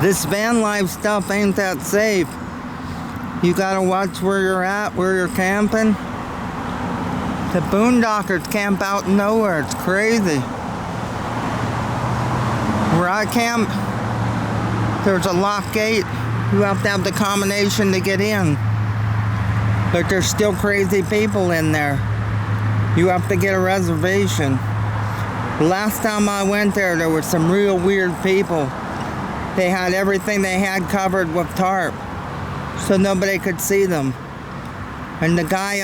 This van life stuff ain't that safe. You gotta watch where you're at, where you're camping. The boondockers camp out in nowhere. It's crazy. Where I camp, there's a lock gate. You have to have the combination to get in. But there's still crazy people in there. You have to get a reservation. Last time I went there were some real weird people. They had everything they had covered with tarp, so nobody could see them. And the guy,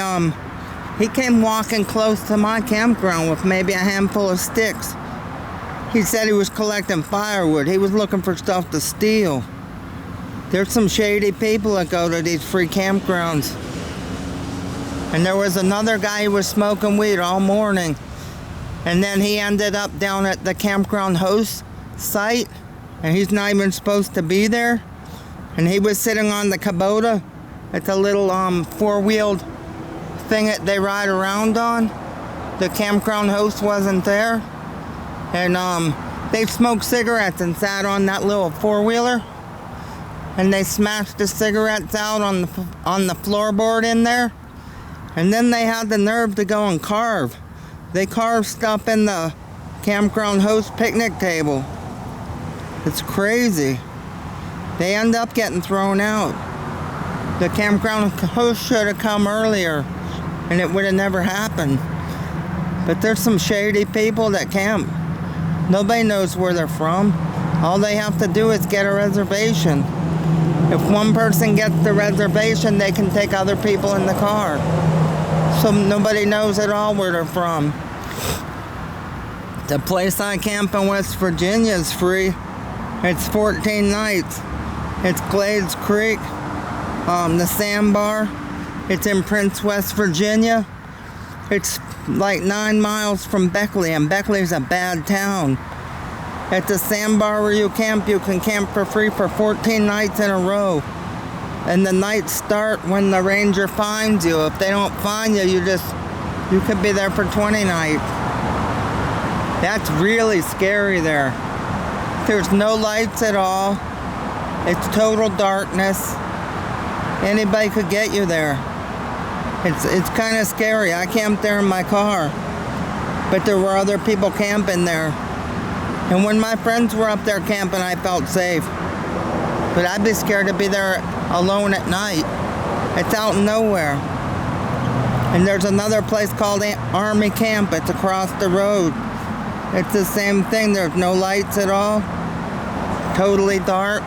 he came walking close to my campground with maybe a handful of sticks. He said he was collecting firewood. He was looking for stuff to steal. There's some shady people that go to these free campgrounds. And there was another guy who was smoking weed all morning. And then he ended up down at the campground host site. And he's not even supposed to be there. And he was sitting on the Kubota. It's a little four-wheeled thing that they ride around on. The campground host wasn't there. And they smoked cigarettes and sat on that little four-wheeler. And they smashed the cigarettes out on the floorboard in there. And then they had the nerve to go and carve. They carved stuff in the campground host picnic table. It's crazy. They end up getting thrown out. The campground host should have come earlier, and it would have never happened. But there's some shady people that camp. Nobody knows where they're from. All they have to do is get a reservation. If one person gets the reservation, they can take other people in the car. So nobody knows at all where they're from. The place I camp in West Virginia is free. It's 14 nights. It's Glades Creek, the Sandbar. It's in Prince, West Virginia. It's like 9 miles from Beckley, and Beckley's a bad town. At the Sandbar where you can camp for free for 14 nights in a row. And the nights start when the ranger finds you. If they don't find you, you could be there for 20 nights. That's really scary there. There's no lights at all. It's total darkness. Anybody could get you there. It's kind of scary. I camped there in my car, but there were other people camping there. And when my friends were up there camping, I felt safe. But I'd be scared to be there alone at night. It's out in nowhere. And there's another place called Army Camp. It's across the road. It's the same thing. There's no lights at all. Totally dark.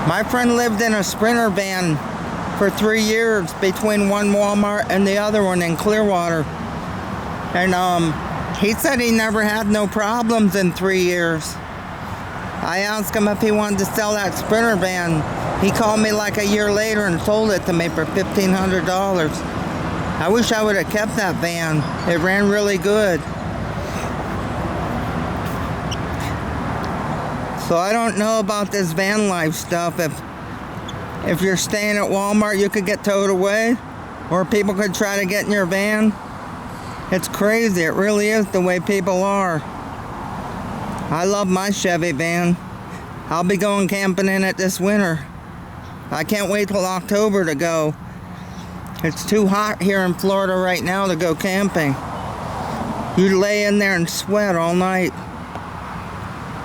My friend lived in a Sprinter van for 3 years between one Walmart and the other one in Clearwater. And he said he never had no problems in 3 years. I asked him if he wanted to sell that Sprinter van. He called me like a year later and sold it to me for $1,500. I wish I would have kept that van. It ran really good. So I don't know about this van life stuff. If you're staying at Walmart, you could get towed away, or people could try to get in your van. It's crazy. It really is the way people are. I love my Chevy van. I'll be going camping in it this winter. I can't wait till October to go. It's too hot here in Florida right now to go camping. You lay in there and sweat all night.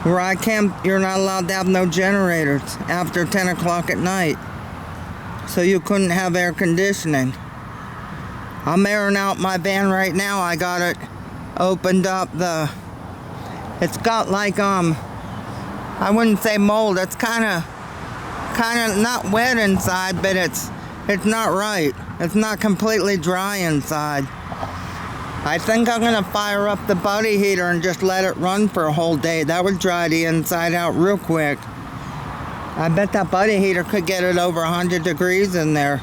Where I camp, you're not allowed to have no generators after 10 o'clock at night. So you couldn't have air conditioning. I'm airing out my van right now. I got it opened up. It's got like, I wouldn't say mold. It's kind of not wet inside, but it's not right. It's not completely dry inside. I think I'm going to fire up the buddy heater and just let it run for a whole day. That would dry the inside out real quick. I bet that buddy heater could get it over 100 degrees in there.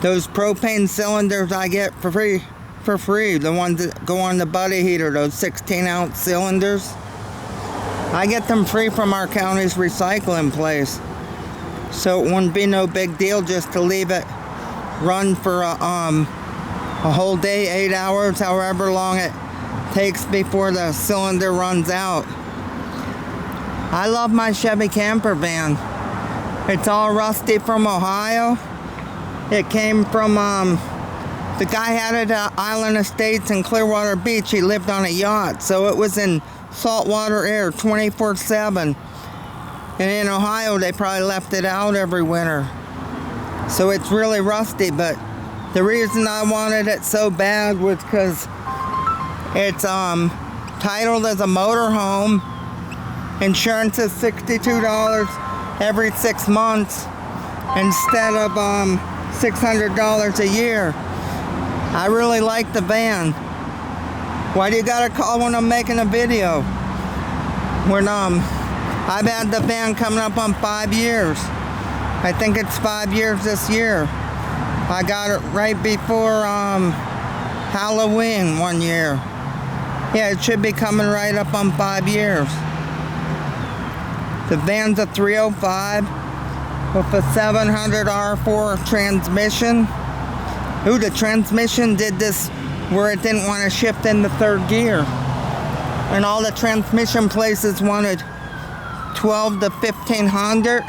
Those propane cylinders I get for free, the ones that go on the buddy heater, those 16-ounce cylinders. I get them free from our county's recycling place. So it wouldn't be no big deal just to leave it run for a whole day, 8 hours, however long it takes before the cylinder runs out. I love my Chevy camper van. It's all rusty from Ohio. It came from, the guy had it at Island Estates in Clearwater Beach. He lived on a yacht, so it was in saltwater air 24/7. And in Ohio, they probably left it out every winter. So it's really rusty, but the reason I wanted it so bad was because it's titled as a motorhome. Insurance is $62 every 6 months instead of $600 a year. I really like the van. Why do you gotta call when I'm making a video? When I've had the van coming up on 5 years. I think it's 5 years this year. I got it right before Halloween one year. Yeah, it should be coming right up on 5 years. The van's a 305 with a 700 R4 transmission. Ooh, the transmission did this where it didn't want to shift into third gear. And all the transmission places wanted 12 to 1500.